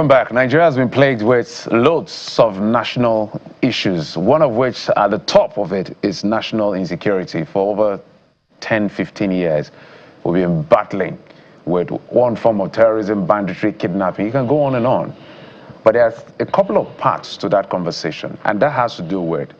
Welcome back. Nigeria has been plagued with loads of national issues, one of which at the top of it is national insecurity. For over 10, 15 years, we've been battling with one form of terrorism, banditry, kidnapping. You can go on and on. But there's a couple of parts to that conversation, and that has to do with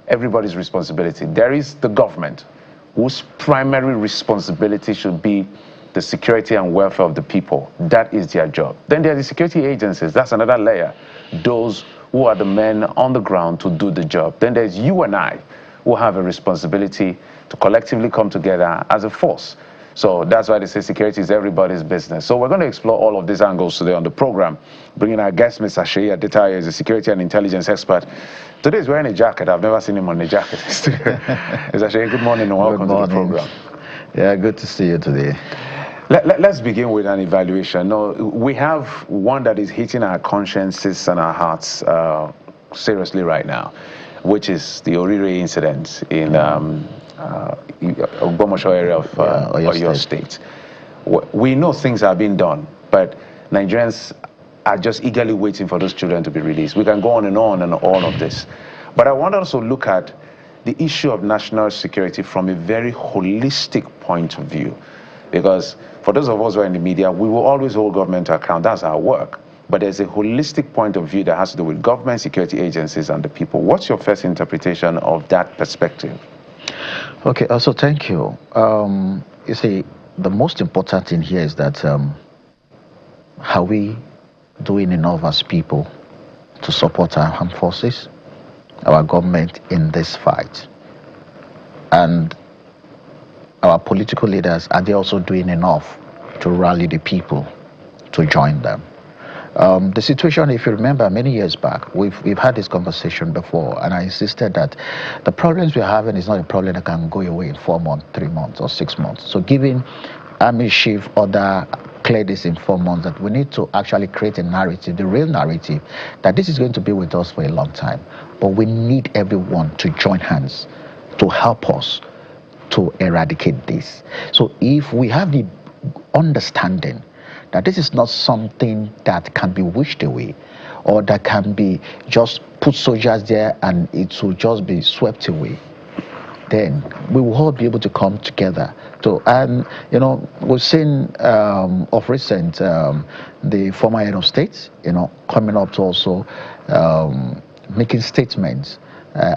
everybody's responsibility. There is the government, whose primary responsibility should be the security and welfare of the people. That is their job. Then there are the security agencies. That's another layer. Those who are the men on the ground to do the job. Then there's you and I, who have a responsibility to collectively come together as a force. So that's why they say security is everybody's business. So we're going to explore all of these angles today on the program, bringing our guest, Mr. Seyi Adetayo, is a security and intelligence expert. Today he's wearing a jacket. I've never seen him on a jacket. Mr. Seyi, good morning and welcome to the program. Yeah, good to see you today. Let's begin with an evaluation. No, we have one that is hitting our consciences and our hearts seriously right now, which is the Orire incident in Ogbomoso area of Oyo State. We know things are being done, but Nigerians are just eagerly waiting for those children to be released. We can go on and all of this. But I want to also look at the issue of national security from a very holistic point of view. Because for those of us who are in the media, we will always hold government to account. That's our work. But there's a holistic point of view that has to do with government, security agencies, and the people. What's your first interpretation of that perspective? Okay, also thank you. You see, the most important thing here is that are we doing enough as people to support our armed forces, our government in this fight? And our political leaders, are they also doing enough to rally the people to join them? The situation, if you remember, many years back, we've had this conversation before, and I insisted that the problems we're having is not a problem that can go away in 4 months, 3 months, or 6 months. So giving Army Chief order clear this in 4 months, that we need to actually create a narrative, the real narrative, that this is going to be with us for a long time. But we need everyone to join hands to help us to eradicate this. So if we have the understanding that this is not something that can be wished away, or that can be just put soldiers there and it will just be swept away, then we will all be able to come together. And you know, we've seen of recent the former head of state, you know, coming up to also making statements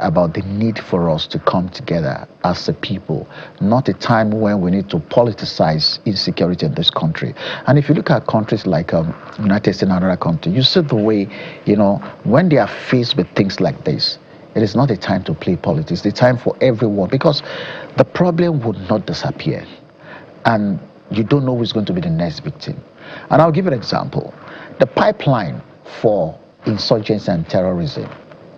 about the need for us to come together as a people, not a time when we need to politicize insecurity in this country. And if you look at countries like United States and other countries, you see the way, you know, when they are faced with things like this, it is not a time to play politics. It's a time for everyone, because the problem would not disappear, and you don't know who's going to be the next victim. And I'll give you an example. The pipeline for insurgency and terrorism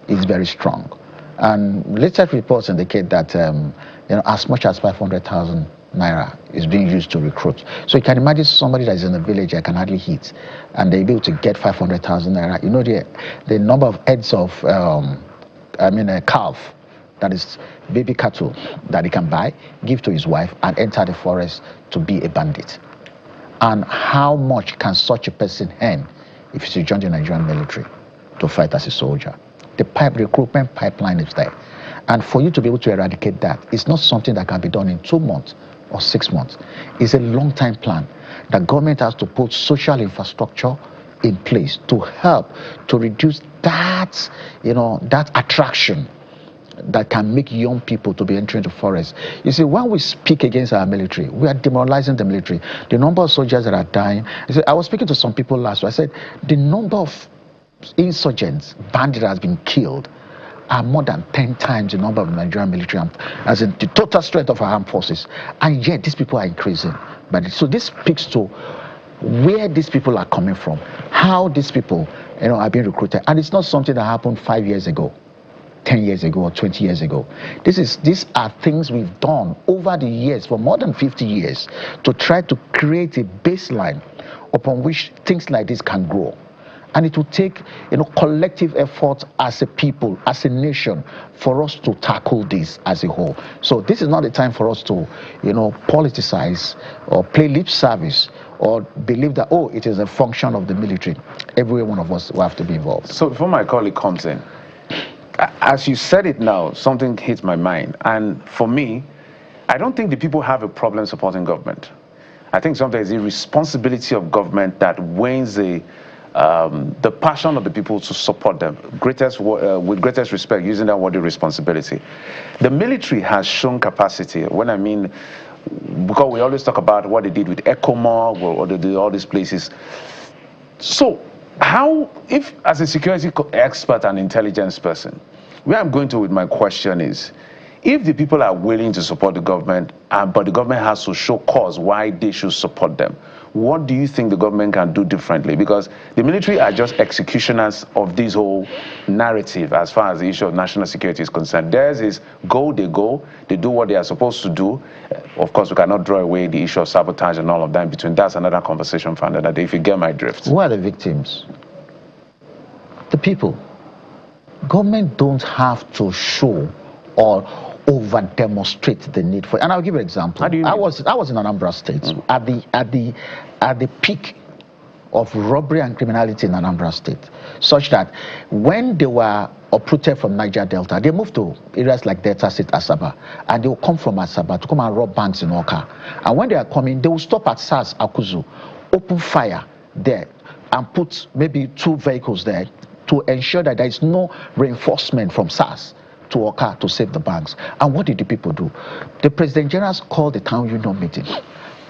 is very strong. And latest reports indicate that you know, as much as 500,000 naira is being used to recruit. So you can imagine somebody that is in a village that can hardly eat, and they'll be able to get 500,000 naira. You know, the number of heads of a calf, that is baby cattle, that he can buy, give to his wife, and enter the forest to be a bandit. And how much can such a person earn if he joins the Nigerian military to fight as a soldier? The recruitment pipeline is there. And for you to be able to eradicate that, it's not something that can be done in 2 months or 6 months. It's a long-time plan. The government has to put social infrastructure in place to help to reduce that, you know, that attraction that can make young people to be entering the forest. You see, when we speak against our military, we are demoralizing the military. The number of soldiers that are dying. I was speaking to some people last week. I said, the number of insurgents, bandits that has been killed are more than 10 times the number of Nigerian military, as in the total strength of our armed forces. And yet these people are increasing. So this speaks to where these people are coming from, how these people, you know, are being recruited. And it's not something that happened 5 years ago, 10 years ago, or 20 years ago. These are things we've done over the years, for more than 50 years, to try to create a baseline upon which things like this can grow. And it will take, collective effort as a people, as a nation, for us to tackle this as a whole. So this is not the time for us to, politicize or play lip service or believe that, oh, it is a function of the military. Every one of us will have to be involved. So before my colleague comes in, as you said it now, something hits my mind. And for me, I don't think the people have a problem supporting government. I think sometimes it's the responsibility of government that wanes the passion of the people to support them, with greatest respect, using that word, the responsibility. The military has shown capacity. When I mean, because we always talk about what they did with ECOMOG or they did all these places. So how, if as a security expert and intelligence person, where I'm going to with my question is, if the people are willing to support the government, but the government has to show cause why they should support them, what do you think the government can do differently? Because the military are just executioners of this whole narrative as far as the issue of national security is concerned. Theirs is go, they do what they are supposed to do. Of course, we cannot draw away the issue of sabotage and all of that in between. That's another conversation for another day, if you get my drift. Who are the victims? The people. Government don't have to show or over demonstrate the need for it. And I'll give you an example. I was in Anambra State at the peak of robbery and criminality in Anambra State, such that when they were uprooted from Niger Delta, they moved to areas like Delta State, Asaba, and they will come from Asaba to come and rob banks in Oka. And when they are coming, they will stop at SARS Akuzu, open fire there, and put maybe 2 vehicles there to ensure that there is no reinforcement from SARS to Oka to save the banks. And what did the people do? The President Generals called the town union meeting,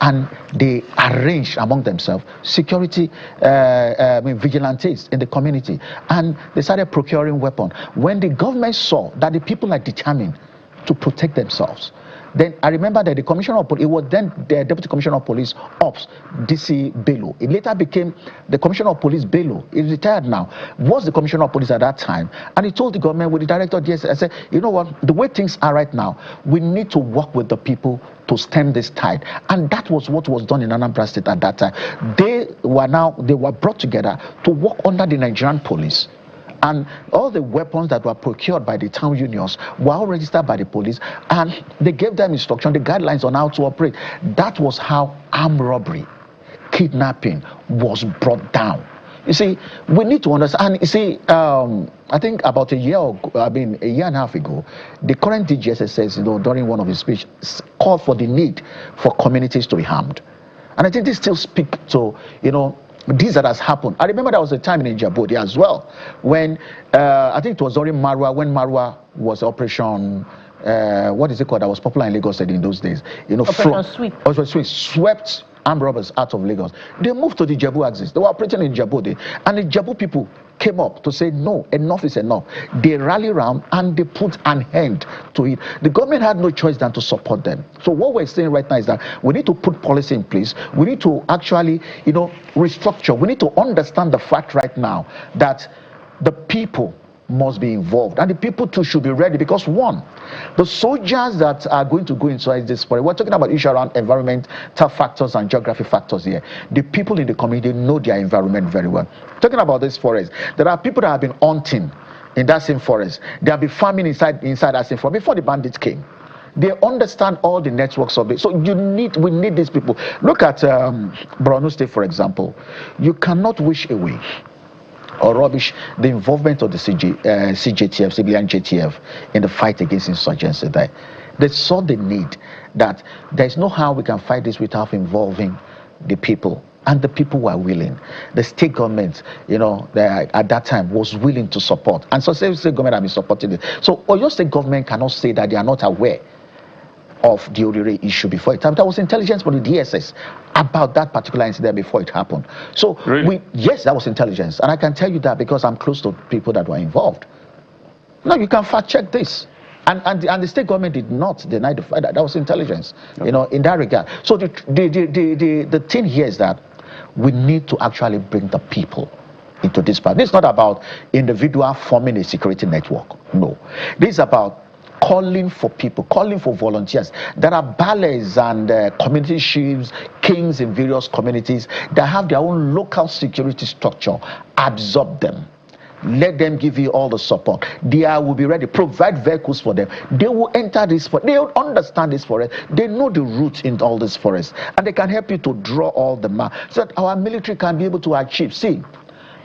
and they arranged among themselves security vigilantes in the community, and they started procuring weapons. When the government saw that the people are determined to protect themselves, then I remember that the commissioner of police, it was then the deputy commissioner of police, Ops, DC Bello. It later became the commissioner of police, Bello. He's retired now. Was the commissioner of police at that time. And he told the government, with the director of DSS, I said, you know what, the way things are right now, we need to work with the people to stem this tide. And that was what was done in Anambra State at that time. They were brought together to work under the Nigerian police. And all the weapons that were procured by the town unions were all registered by the police, and they gave them instruction, the guidelines on how to operate. That was how armed robbery, kidnapping was brought down. You see, we need to understand. And you see, I think about a year and a half ago, the current DGSS says, during one of his speeches, called for the need for communities to be armed. And I think this still speaks to, this that has happened. I remember there was a time in Djibouti as well when I think it was during Marwa, when Marwa was Operation what is it called, that was popular in Lagos State in those days. Operation Sweep. Swept armed robbers out of Lagos. They moved to the Djibouti axis. They were operating in Djibouti, and the Djibouti people came up to say no, enough is enough. They rallied around and they put an end to it. The government had no choice than to support them. So what we're saying right now is that we need to put policy in place. We need to actually, restructure. We need to understand the fact right now that the people must be involved, and the people too should be ready, because one, the soldiers that are going to go inside this forest, we're talking about issues around environmental factors and geography factors here. The people in the community know their environment very well. Talking about this forest, there are people that have been hunting in that same forest. They have been farming inside that same forest before the bandits came. They understand all the networks of it. So we need these people. Look at Borno State, for example. You cannot wish away or rubbish the involvement of the CJTF, civilian JTF, in the fight against insurgency there. They saw the need that there's no how we can fight this without involving the people. And the people were willing. The state government, at that time was willing to support. And so state government have been supporting it. So Oyo state government cannot say that they are not aware of the Orire issue before it happened. There was intelligence from the DSS about that particular incident before it happened. So really? Yes, that was intelligence. And I can tell you that because I'm close to people that were involved. Now you can fact check this. And the state government did not deny the fact that was intelligence, okay, in that regard. So the thing here is that we need to actually bring the people into this part. This is not about individual forming a security network. No. This is about calling for people, calling for volunteers. There are ballets and community chiefs, kings in various communities that have their own local security structure. Absorb them. Let them give you all the support. They will be ready. Provide vehicles for them. They will enter this forest. They will understand this forest. They know the roots in all this forest, and they can help you to draw all the map so that our military can be able to achieve. See,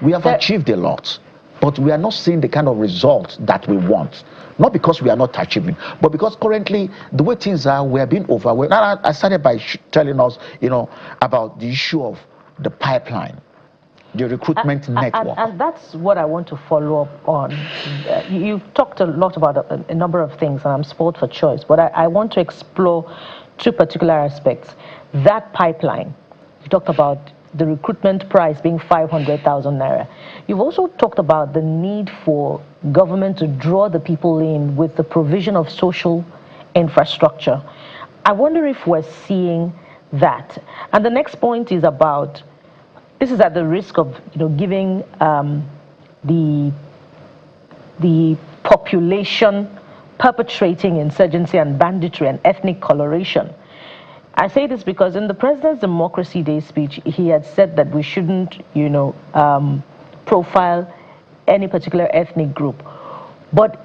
we have achieved a lot, but we are not seeing the kind of results that we want. Not because we are not achieving, but because currently the way things are, we are being overwhelmed. I started by telling us, about the issue of the pipeline, the recruitment network. And that's what I want to follow up on. You've talked a lot about a number of things, and I'm spoiled for choice, but I want to explore two particular aspects. That pipeline, you talked about the recruitment price being 500,000 naira. You've also talked about the need for government to draw the people in with the provision of social infrastructure. I wonder if we're seeing that. And the next point is about, this is at the risk of giving the population perpetrating insurgency and banditry and ethnic coloration. I say this because in the President's Democracy Day speech, he had said that we shouldn't, profile any particular ethnic group. But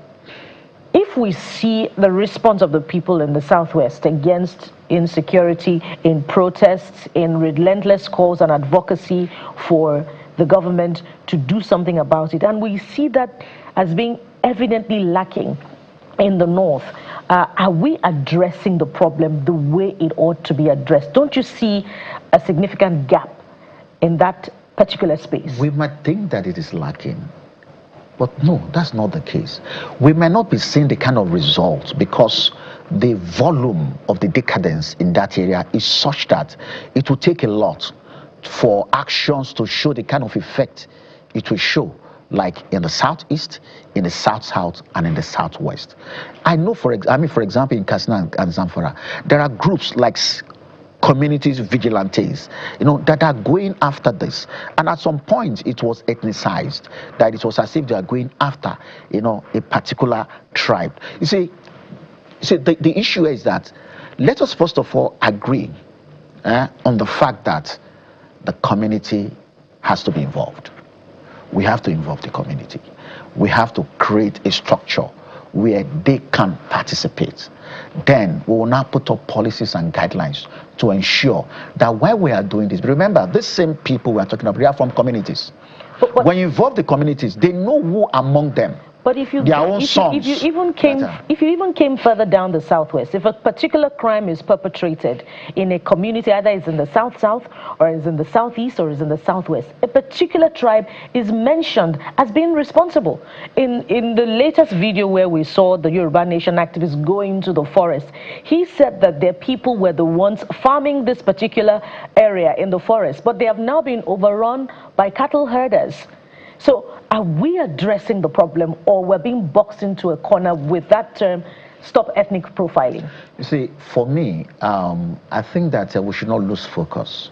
if we see the response of the people in the Southwest against insecurity, in protests, in relentless calls and advocacy for the government to do something about it, and we see that as being evidently lacking in the North, are we addressing the problem the way it ought to be addressed? Don't you see a significant gap in that particular space? We might think that it is lacking, but no, that's not the case. We may not be seeing the kind of results because the volume of the decadence in that area is such that it will take a lot for actions to show the kind of effect it will show, like in the Southeast, in the South-South, and in the Southwest. I know, for example, in Katsina and Zamfara, there are groups like communities vigilantes, that are going after this. And at some point, it was ethnicized, that it was as if they are going after, a particular tribe. You see, the issue is that let us first of all agree on the fact that the community has to be involved. We have to involve the community. We have to create a structure where they can participate. Then we will now put up policies and guidelines to ensure that while we are doing this, remember, these same people we are talking about, they are from communities. But when you involve the communities, they know who among them. But if you even came further down the Southwest, if a particular crime is perpetrated in a community, either it's in the South-South, or is in the Southeast, or is in the Southwest, a particular tribe is mentioned as being responsible. In the latest video where we saw the Yoruba Nation activists going into the forest, he said that their people were the ones farming this particular area in the forest, but they have now been overrun by cattle herders. So are we addressing the problem, or we're being boxed into a corner with that term, stop ethnic profiling? You see, for me, I think that we should not lose focus.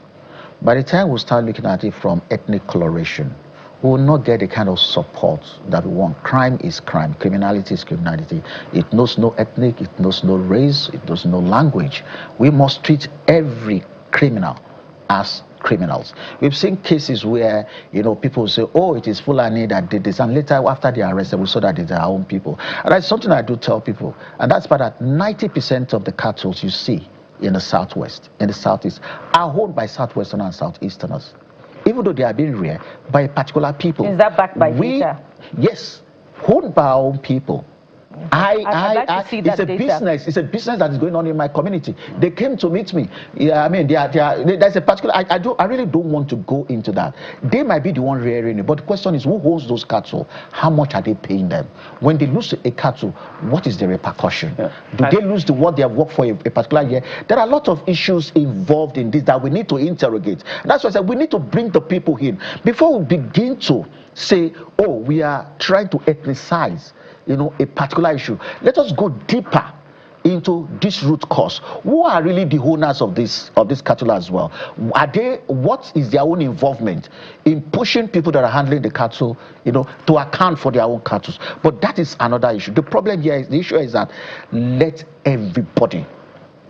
By the time we start looking at it from ethnic coloration, we will not get the kind of support that we want. Crime is crime. Criminality is criminality. It knows no ethnic, it knows no race, it knows no language. We must treat every criminal as criminals. We've seen cases where people say, oh, it is Fulani that did this, and later after they are arrested, we saw that it's our own people. And that's something I do tell people, and that's about that 90% of the cattle you see in the Southwest, in the Southeast, are owned by Southwesterners and Southeasterners, even though they are being reared by particular people. Is that backed by data? Yes, owned by our own people. I'd like to see that data. It's a business that is going on in my community. They came to meet me. Yeah, there's a particular. I really don't want to go into that. They might be the one rearing it, but the question is, who owns those cattle? How much are they paying them? When they lose a cattle, what is the repercussion? Yeah. Do they lose what they have worked for a particular year? There are a lot of issues involved in this that we need to interrogate. That's why I said we need to bring the people in before we begin to say, oh, we are trying to ethnicize a particular issue. Let us go deeper into this root cause. Who are really the owners of this cattle as well? What is their own involvement in pushing people that are handling the cattle, to account for their own cattle? But that is another issue. The problem here is, the issue is that let everybody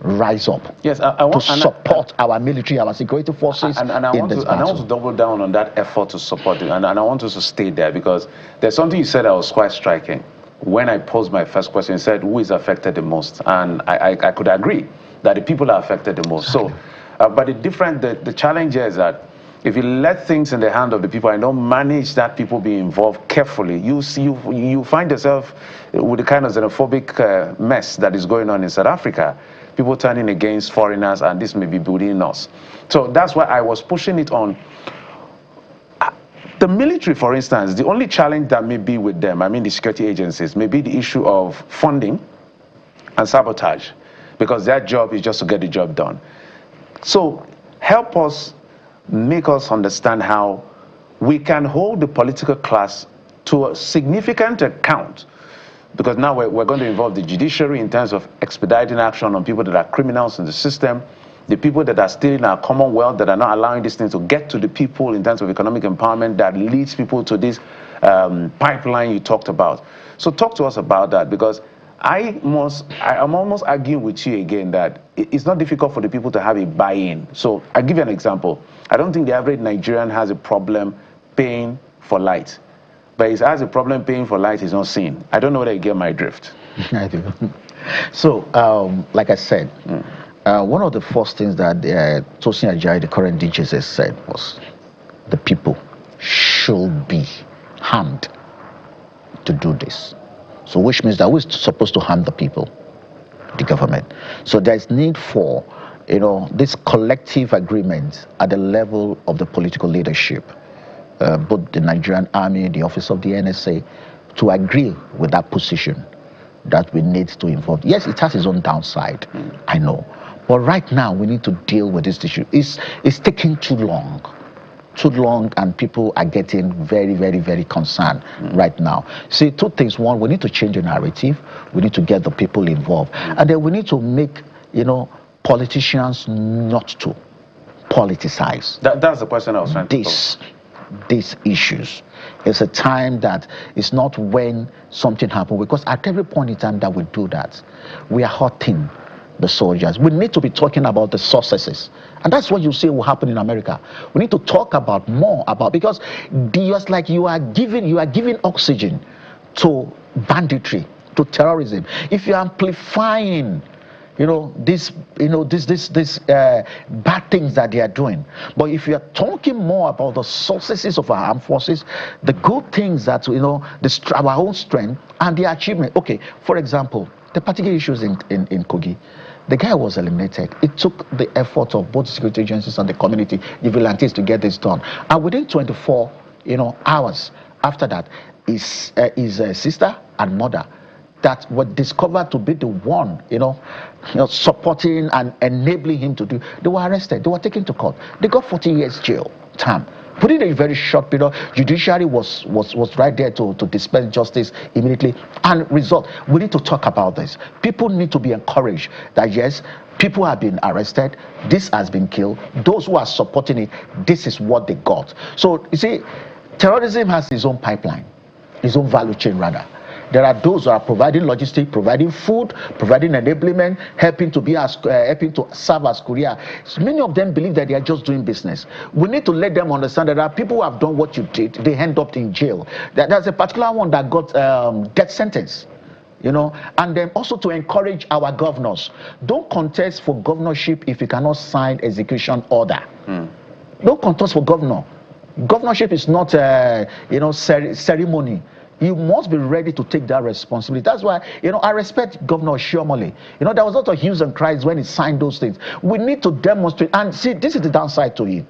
rise up, yes, to support our military, our security forces. And I want to double down on that effort to support it. And I want us to stay there, because there's something you said that was quite striking. When I posed my first question, you said, who is affected the most? And I could agree that the people are affected the most. So, but the challenge here is that if you let things in the hand of the people and don't manage that people be involved carefully, you find yourself with the kind of xenophobic mess that is going on in South Africa. People turning against foreigners, and this may be building us. So that's why I was pushing it on. The military, for instance, the only challenge that may be with them, I mean the security agencies, may be the issue of funding and sabotage, because their job is just to get the job done. So help us, make us understand how we can hold the political class to a significant account, because now we're going to involve the judiciary in terms of expediting action on people that are criminals in the system, the people that are stealing our commonwealth, that are not allowing these things to get to the people in terms of economic empowerment that leads people to this pipeline you talked about. So talk to us about that, because I'm almost arguing with you again that it's not difficult for the people to have a buy-in. So I'll give you an example. I don't think the average Nigerian has a problem paying for light. But he has a problem paying for light he's not seeing. I don't know whether you get my drift. I do. So, like I said, one of the first things that Tosin Ajayi, the current DGSS, said was the people should be harmed to do this. So, which means that we're supposed to harm the people, the government. So there's need for, this collective agreement at the level of the political leadership. Both the Nigerian Army, the office of the NSA, to agree with that position that we need to involve. Yes, it has its own downside, I know. But right now, we need to deal with this issue. It's taking too long, and people are getting very, very, very concerned right now. See, two things. One, we need to change the narrative. We need to get the people involved. And then we need to make, politicians not to politicize. That's the question I was trying to pose. These issues. It's a time that it's not when something happens, because at every point in time that we do that, we are hurting the soldiers. We need to be talking about the successes, and that's what you see will happen in America. We need to talk more about, because just like you are giving oxygen to banditry, to terrorism. If you're amplifying these bad things that they are doing. But if you are talking more about the successes of our armed forces, the good things that, our own strength and the achievement. Okay, for example, the particular issues in Kogi, the guy was eliminated. It took the effort of both security agencies and the community, the vigilantes, to get this done. And within 24, hours after that, his sister and mother that were discovered to be the one, supporting and enabling him to do. They were arrested. They were taken to court. They got 40 years jail term. Within a very short period, judiciary was right there to dispense justice immediately. And result, we need to talk about this. People need to be encouraged that yes, people have been arrested. This has been killed. Those who are supporting it, this is what they got. So you see, terrorism has its own pipeline, its own value chain rather. There are those who are providing logistics, providing food, providing enablement, helping to serve as courier. So many of them believe that they are just doing business. We need to let them understand that there are people who have done what you did. They end up in jail. There's a particular one that got death sentence. And then also to encourage our governors. Don't contest for governorship if you cannot sign execution order. Don't contest for governor. Governorship is not ceremony. You must be ready to take that responsibility. That's why, I respect Governor Shiomole. There was a lot of hues and cries when he signed those things. We need to demonstrate. And see, this is the downside to it.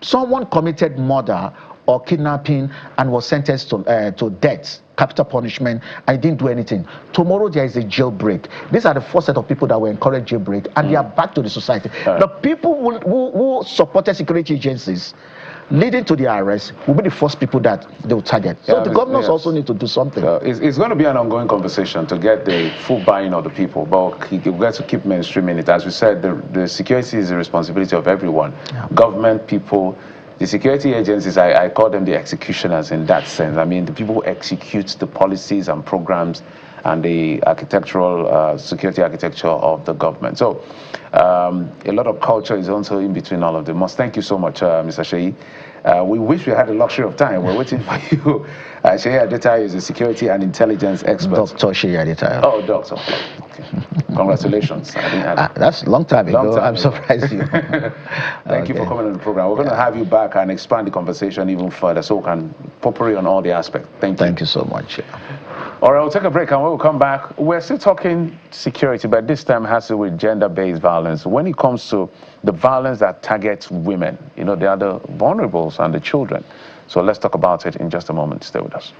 Someone committed murder or kidnapping and was sentenced to death, capital punishment, and didn't do anything. Tomorrow there is a jailbreak. These are the first set of people that were encouraged jailbreak, and they are back to the society. The people who supported security agencies leading to the arrest will be the first people that they will target. So the governors also need to do something. It's going to be an ongoing conversation to get the full buy-in of the people, but we got to keep mainstreaming it. As we said, the security is the responsibility of everyone. Government, people, the security agencies, I call them the executioners in that sense. I mean, the people who execute the policies and programs and the architectural, security architecture of the government. So a lot of culture is also in between all of them. Thank you so much, Mr. Sheyi. We wish we had the luxury of time. We're waiting for you. Sheyi Adetayo is a security and intelligence expert. Dr. Sheyi Adetayo. Oh, doctor. Okay. Congratulations. That's a long time ago. I'm surprised you. Thank you for coming on the program. We're going to have you back and expand the conversation even further so we can potpourri on all the aspects. Thank you. Thank you so much. All right, we'll take a break, and when we come back, we're still talking security, but this time has to do with gender-based violence. When it comes to the violence that targets women, you know, they are the vulnerables and the children. So let's talk about it in just a moment. Stay with us.